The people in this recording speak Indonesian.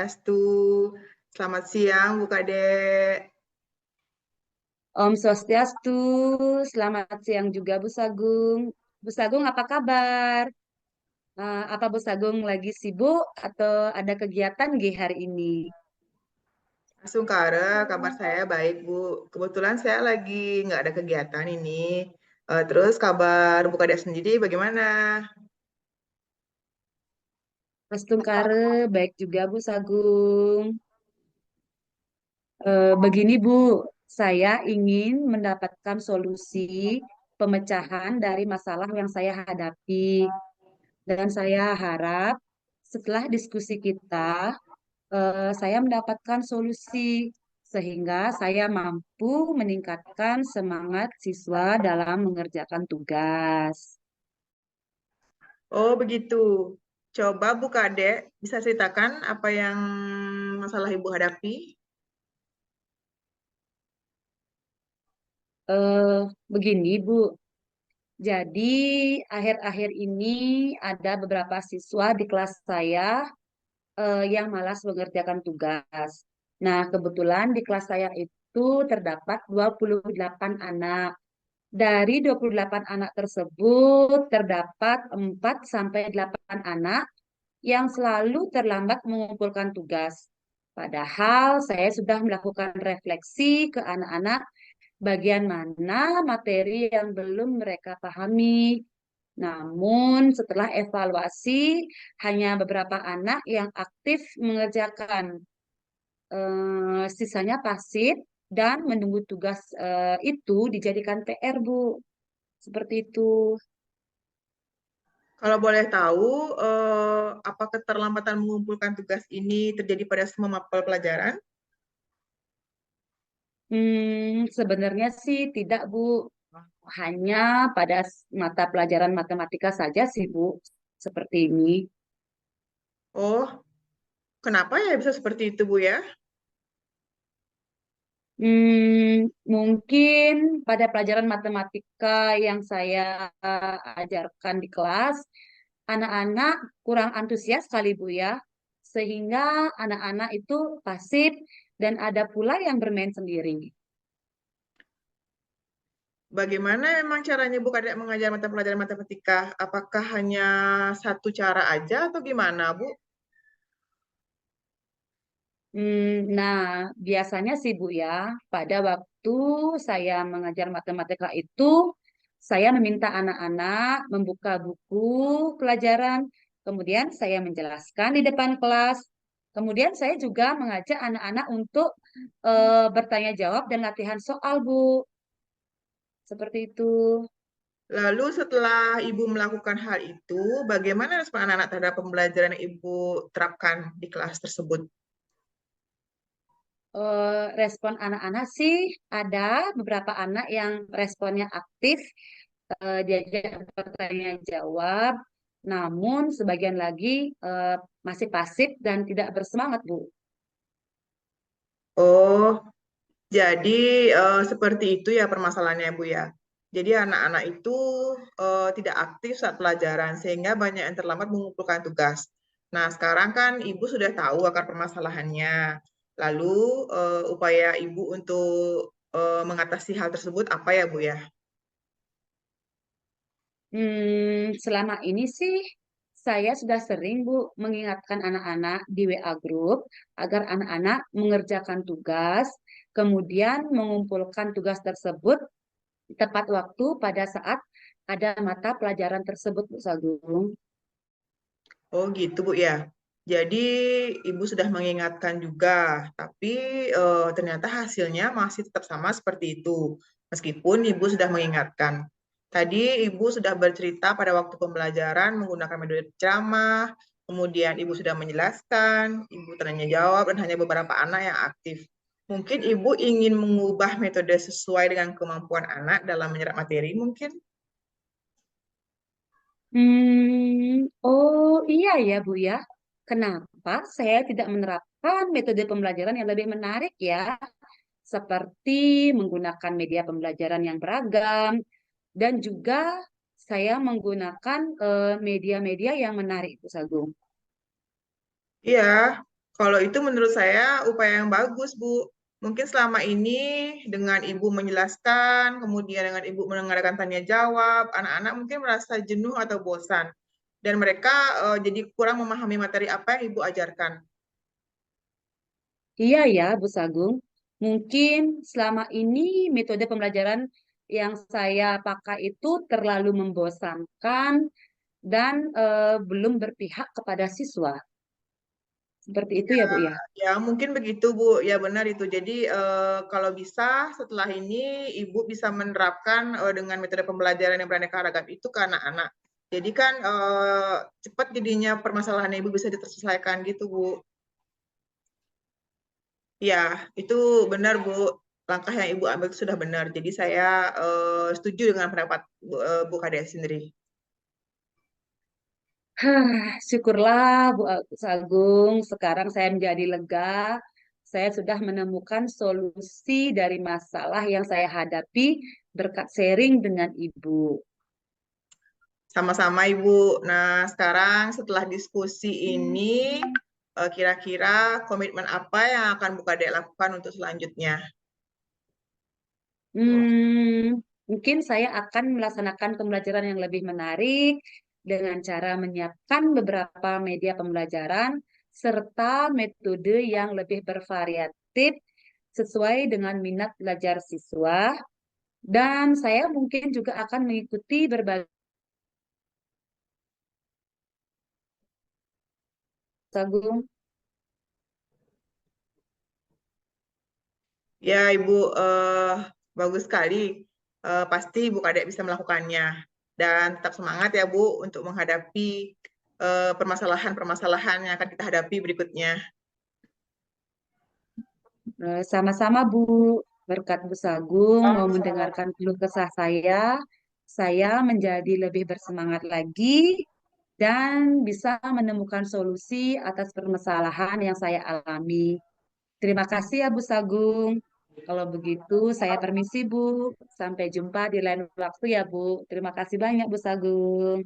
Swastiastu. Selamat siang, Bu Kade. Om Swastiastu, selamat siang juga Bu Sagung. Bu Sagung apa kabar? Apa Bu Sagung lagi sibuk atau ada kegiatan hari ini? Sungkara, kabar saya baik, Bu. Kebetulan saya lagi nggak ada kegiatan ini. Terus kabar Bu Kade sendiri bagaimana? Pastungkare, baik juga Bu Sagung. Begini Bu, saya ingin mendapatkan solusi pemecahan dari masalah yang saya hadapi. Dan saya harap setelah diskusi kita, saya mendapatkan solusi sehingga saya mampu meningkatkan semangat siswa dalam mengerjakan tugas. Oh, begitu. Coba Bu Kade bisa ceritakan apa yang masalah Ibu hadapi? Eh, Begini, Bu. Jadi, akhir-akhir ini ada beberapa siswa di kelas saya yang malas mengerjakan tugas. Nah, kebetulan di kelas saya itu terdapat 28 anak. Dari 28 anak tersebut, terdapat 4 sampai 8 anak yang selalu terlambat mengumpulkan tugas. Padahal saya sudah melakukan refleksi ke anak-anak bagian mana materi yang belum mereka pahami. Namun setelah evaluasi, hanya beberapa anak yang aktif mengerjakan. Sisanya pasif dan menunggu tugas itu dijadikan PR, Bu. Seperti itu. Kalau boleh tahu, apa keterlambatan mengumpulkan tugas ini terjadi pada semua mapel pelajaran? Sebenarnya sih tidak, Bu. Hanya pada mata pelajaran matematika saja sih, Bu. Seperti ini. Oh, kenapa ya bisa seperti itu, Bu ya? Mungkin pada pelajaran matematika yang saya ajarkan di kelas, anak-anak kurang antusias kali, Bu ya. Sehingga anak-anak itu pasif dan ada pula yang bermain sendiri. Bagaimana memang caranya Bu Kadek mengajar mata pelajaran matematika? Apakah hanya satu cara aja atau gimana, Bu? Nah, biasanya sih Bu ya, pada waktu saya mengajar matematika itu, saya meminta anak-anak membuka buku pelajaran, kemudian saya menjelaskan di depan kelas, kemudian saya juga mengajak anak-anak untuk bertanya jawab dan latihan soal, Bu. Seperti itu. Lalu setelah Ibu melakukan hal itu, bagaimana respon anak-anak terhadap pembelajaran yang Ibu terapkan di kelas tersebut? Respon anak-anak sih ada beberapa anak yang responnya aktif, diajak bertanya jawab, namun sebagian lagi masih pasif dan tidak bersemangat, Bu. Oh, jadi seperti itu ya permasalahannya, Bu ya. Jadi anak-anak itu tidak aktif saat pelajaran sehingga banyak yang terlambat mengumpulkan tugas. Nah, sekarang kan Ibu sudah tahu akar permasalahannya. Lalu upaya Ibu untuk mengatasi hal tersebut apa ya, Bu ya? Selama ini sih saya sudah sering, Bu, mengingatkan anak-anak di WA Group agar anak-anak mengerjakan tugas, kemudian mengumpulkan tugas tersebut tepat waktu pada saat ada mata pelajaran tersebut, Bu Sagung. Oh gitu, Bu ya. Jadi Ibu sudah mengingatkan juga, tapi ternyata hasilnya masih tetap sama seperti itu. Meskipun Ibu sudah mengingatkan. Tadi Ibu sudah bercerita pada waktu pembelajaran menggunakan metode ceramah, kemudian Ibu sudah menjelaskan, Ibu tanya jawab, dan hanya beberapa anak yang aktif. Mungkin Ibu ingin mengubah metode sesuai dengan kemampuan anak dalam menyerap materi, mungkin? Oh iya ya Bu ya. Kenapa saya tidak menerapkan metode pembelajaran yang lebih menarik ya? Seperti menggunakan media pembelajaran yang beragam dan juga saya menggunakan media-media yang menarik, Bu Sagung. Iya, Kalau itu menurut saya upaya yang bagus, Bu. Mungkin selama ini dengan Ibu menjelaskan, kemudian dengan Ibu mendengarkan tanya jawab, anak-anak mungkin merasa jenuh atau bosan. Dan mereka jadi kurang memahami materi apa yang Ibu ajarkan. Iya ya, Bu Sagung. Mungkin selama ini metode pembelajaran yang saya pakai itu terlalu membosankan dan belum berpihak kepada siswa. Seperti itu ya, Bu ya. Ya, mungkin begitu, Bu. Ya, benar itu. Jadi, kalau bisa setelah ini Ibu bisa menerapkan dengan metode pembelajaran yang beraneka ragam itu ke anak-anak. Jadi kan cepat jadinya permasalahan Ibu bisa diselesaikan gitu, Bu. Ya, itu benar, Bu. Langkah yang Ibu ambil itu sudah benar. Jadi saya setuju dengan pendapat Bu Kades sendiri. Syukurlah Bu Sagung, sekarang saya menjadi lega. Saya sudah menemukan solusi dari masalah yang saya hadapi berkat sharing dengan Ibu. Sama-sama, Ibu. Nah, sekarang setelah diskusi ini, kira-kira komitmen apa yang akan Bu Kades lakukan untuk selanjutnya? Mungkin saya akan melaksanakan pembelajaran yang lebih menarik dengan cara menyiapkan beberapa media pembelajaran serta metode yang lebih bervariatif sesuai dengan minat belajar siswa. Dan saya mungkin juga akan mengikuti berbagai Sagung. Ya, Ibu, bagus sekali. Pasti Bu Kadek bisa melakukannya. Dan tetap semangat ya, Bu, untuk menghadapi permasalahan-permasalahan yang akan kita hadapi berikutnya. Sama-sama Bu, berkat Bu Sagung mau mendengarkan keluh kesah saya menjadi lebih bersemangat lagi dan bisa menemukan solusi atas permasalahan yang saya alami. Terima kasih ya Bu Sagung. Kalau begitu saya permisi Bu. Sampai jumpa di lain waktu ya Bu. Terima kasih banyak Bu Sagung.